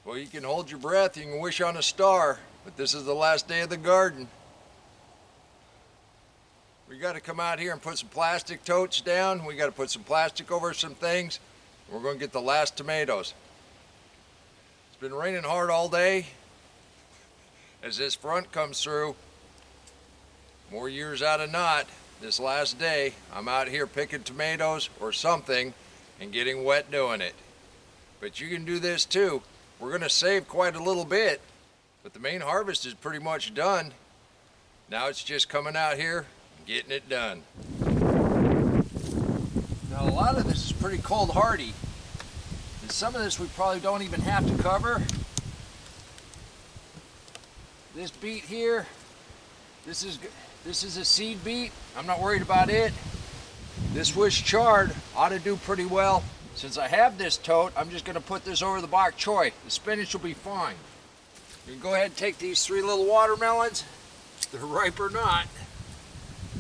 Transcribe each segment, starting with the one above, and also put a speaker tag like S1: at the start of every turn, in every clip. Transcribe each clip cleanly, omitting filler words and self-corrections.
S1: Well, you can hold your breath, you can wish on a star, but this is the last day of the garden. We got to come out here and put some plastic totes down. We got to put some plastic over some things. We're going to get the last tomatoes. It's been raining hard all day. As this front comes through, more years out of not, this last day, I'm out here picking tomatoes or something and getting wet doing it. But you can do this too. We're going to save quite a little bit, but the main harvest is pretty much done. Now it's just coming out here and getting it done. Now a lot of this is pretty cold hardy, and some of this we probably don't even have to cover. This beet here, this is a seed beet. I'm not worried about it. This Swiss chard ought to do pretty well. Since I have this tote, I'm just going to put this over the bok choy. The spinach will be fine. You can go ahead and take these 3 little watermelons. If they're ripe or not.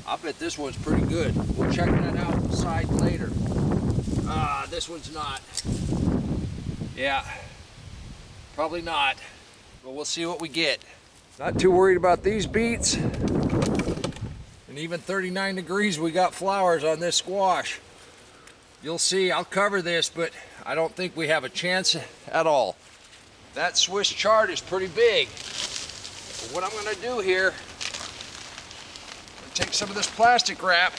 S1: I bet this one's pretty good. We'll check that out on the side later. This one's not. Yeah, probably not. But we'll see what we get. Not too worried about these beets. And even 39 degrees, we got flowers on this squash. You'll see, I'll cover this, but I don't think we have a chance at all. That Swiss chard is pretty big. But what I'm going to do here, I'm going to take some of this plastic wrap.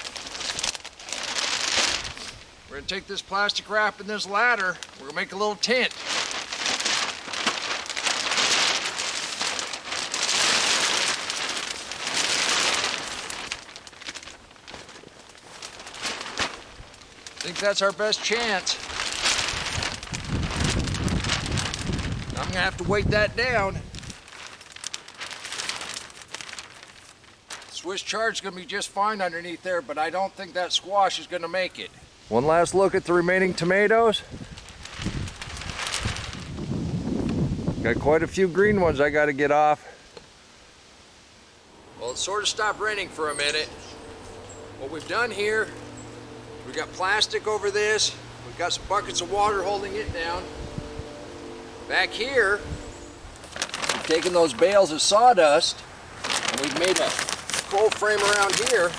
S1: We're going to take this plastic wrap and this ladder. We're going to make a little tent. I think that's our best chance. I'm gonna have to weight that down. Swiss chard's gonna be just fine underneath there, but I don't think that squash is gonna make it. One last look at the remaining tomatoes. Got quite a few green ones I gotta get off. Well, it sort of stopped raining for a minute. What we've done here, we've got plastic over this. We've got some buckets of water holding it down. Back here, we've taken those bales of sawdust and we've made a cold frame around here,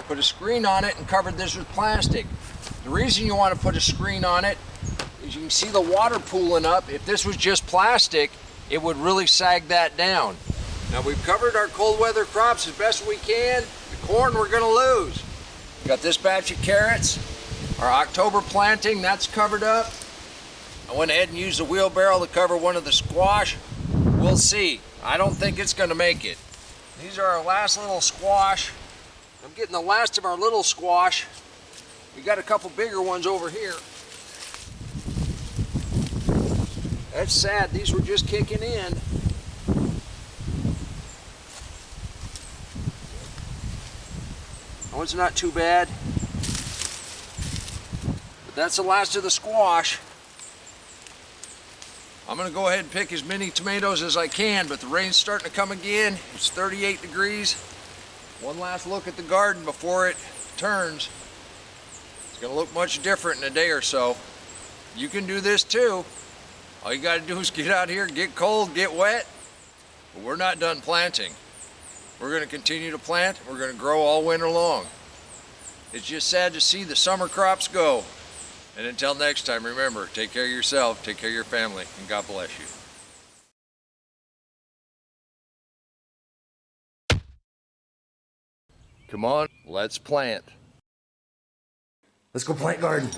S1: put a screen on it and covered this with plastic. The reason you want to put a screen on it is you can see the water pooling up. If this was just plastic, it would really sag that down. Now we've covered our cold weather crops as best we can. The corn we're going to lose. We got this batch of carrots, our October planting, that's covered up. I went ahead and used a wheelbarrow to cover one of the squash. We'll see. I don't think it's going to make it. These are our last little squash. I'm getting the last of our little squash. We got a couple bigger ones over here. That's sad. These were just kicking in. That one's not too bad. But that's the last of the squash. I'm going to go ahead and pick as many tomatoes as I can, but the rain's starting to come again. It's 38 degrees. One last look at the garden before it turns. It's going to look much different in a day or so. You can do this too. All you got to do is get out here, get cold, get wet. But we're not done planting. We're going to continue to plant. We're going to grow all winter long. It's just sad to see the summer crops go. And until next time, remember, take care of yourself, take care of your family, and God bless you. Come on, let's plant.
S2: Let's go plant garden.